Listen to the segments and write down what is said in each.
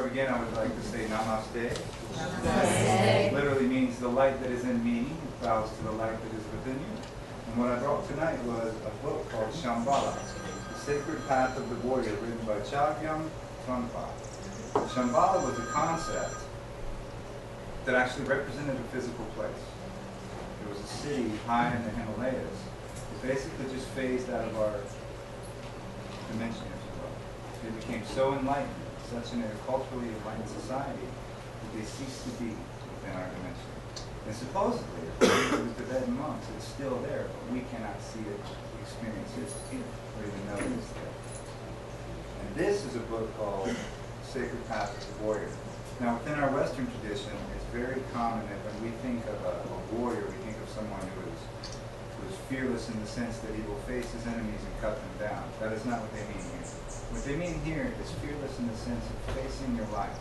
begin, I would like to say Namaste. Namaste. Literally means the light that is in me bows to the light that is within you. And what I brought tonight was a book called Shambhala, The Sacred Path of the Warrior, written by Chogyam Trungpa. Shambhala was a concept that actually represented a physical place. It was a city high in the Himalayas. It basically just phased out of our dimension, if you will. It became so enlightened, such in a culturally enlightened society, that they ceased to be within our dimension. And supposedly, according to the Tibetan monks, it's still there, but we cannot see it, experience it, or even know it is there. And this is a book called Sacred Path of the Warrior. Now, within our Western tradition, it's very common that when we think of a warrior, we think of someone who is fearless in the sense that he will face his enemies and cut them down. That is not what they mean here. What they mean here is fearless in the sense of facing your life,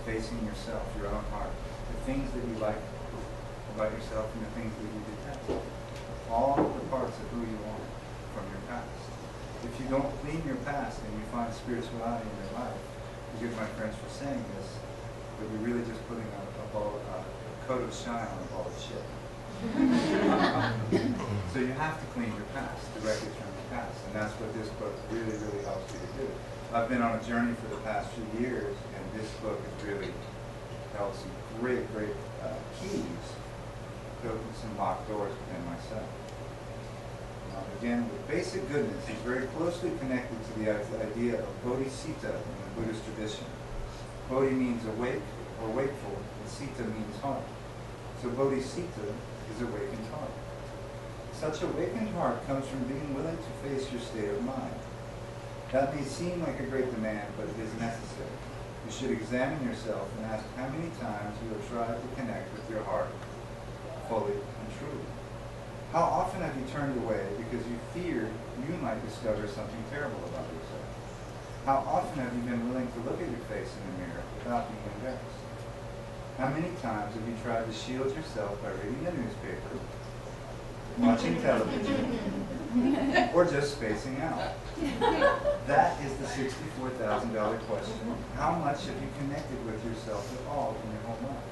facing yourself, your own heart, the things that you like about yourself and the things that you detest. All the parts of who you are from your past. If you don't clean your past and you find spirituality in your life, forgive my French for saying this, but you're really just putting a coat of shine on a ball of shit. So you have to clean your past, directly from your past, and that's what this book really, really helps you to do. I've been on a journey for the past few years, and this book has really held some great keys to open some locked doors within myself. Again, with basic goodness is very closely connected to the idea of bodhisattva in the Buddhist tradition. Bodhi means awake or wakeful, and sita means heart. So bodhisattva is awakened heart. Such awakened heart comes from being willing to face your state of mind. That may seem like a great demand, but it is necessary. You should examine yourself and ask how many times you have tried to connect with your heart fully and truly. How often have you turned away because you feared you might discover something terrible about yourself? How often have you been willing to look at your face in the mirror without being embarrassed? How many times have you tried to shield yourself by reading the newspaper, watching television, or just spacing out? That is the $64,000 question. How much have you connected with yourself at all in your whole life?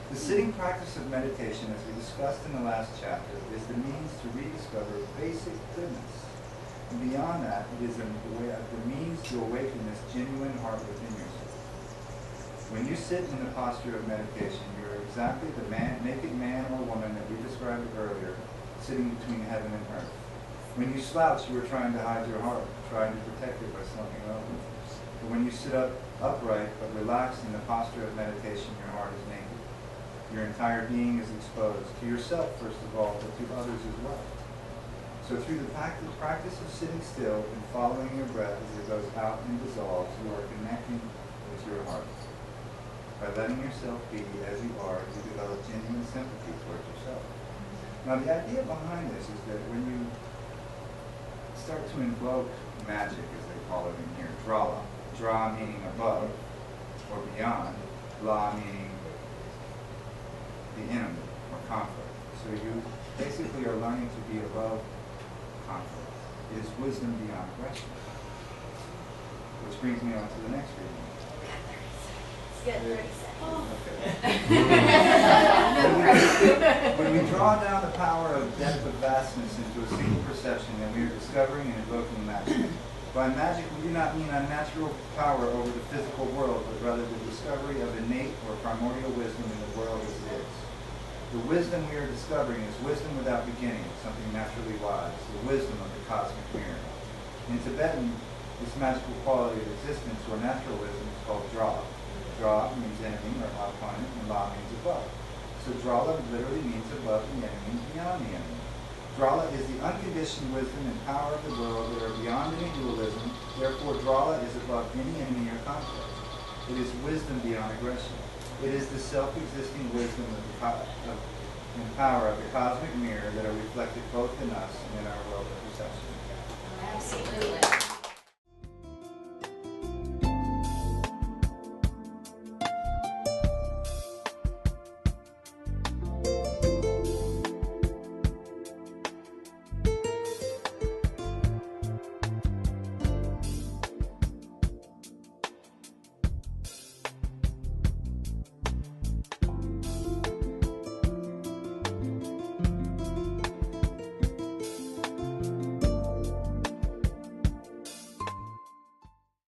The sitting practice of meditation, as we discussed in the last chapter, is the means to rediscover basic goodness. And beyond that, it is the means to awaken this genuine heart within yourself. When you sit in the posture of meditation, you are exactly the naked man or woman that we described earlier, sitting between heaven and earth. When you slouch, you are trying to hide your heart, trying to protect it by slumping over. But when you sit up upright but relaxed in the posture of meditation, your heart is naked. Your entire being is exposed to yourself, first of all, but to others as well. So through the practice of sitting still and following your breath as it goes out and dissolves, you are connecting with your heart. By letting yourself be as you are, you develop genuine sympathy towards yourself. Now the idea behind this is that when you start to invoke magic, as they call it in here, drala, dra meaning above or beyond, la meaning the enemy or conflict. So you basically are learning to be above conflict. It is wisdom beyond aggression. Which brings me on to the next reading. It's good, 30 seconds. Okay. When we draw down the power of depth of vastness into a single perception, then we are discovering and invoking magic. By magic, we do not mean unnatural power over the physical world, but rather the discovery of innate or primordial wisdom in the world as it is. The wisdom we are discovering is wisdom without beginning, something naturally wise, the wisdom of the cosmic mirror. In Tibetan, this magical quality of existence or natural wisdom is called drala. Dra means enemy or opponent, and la means above. So drala literally means above the enemy, beyond the enemy. Drala is the unconditioned wisdom and power of the world that are beyond any dualism. Therefore, drala is above any enemy or conflict. It is wisdom beyond aggression. It is the self-existing wisdom and power of the cosmic mirror that are reflected both in us and in our world of perception. Absolutely.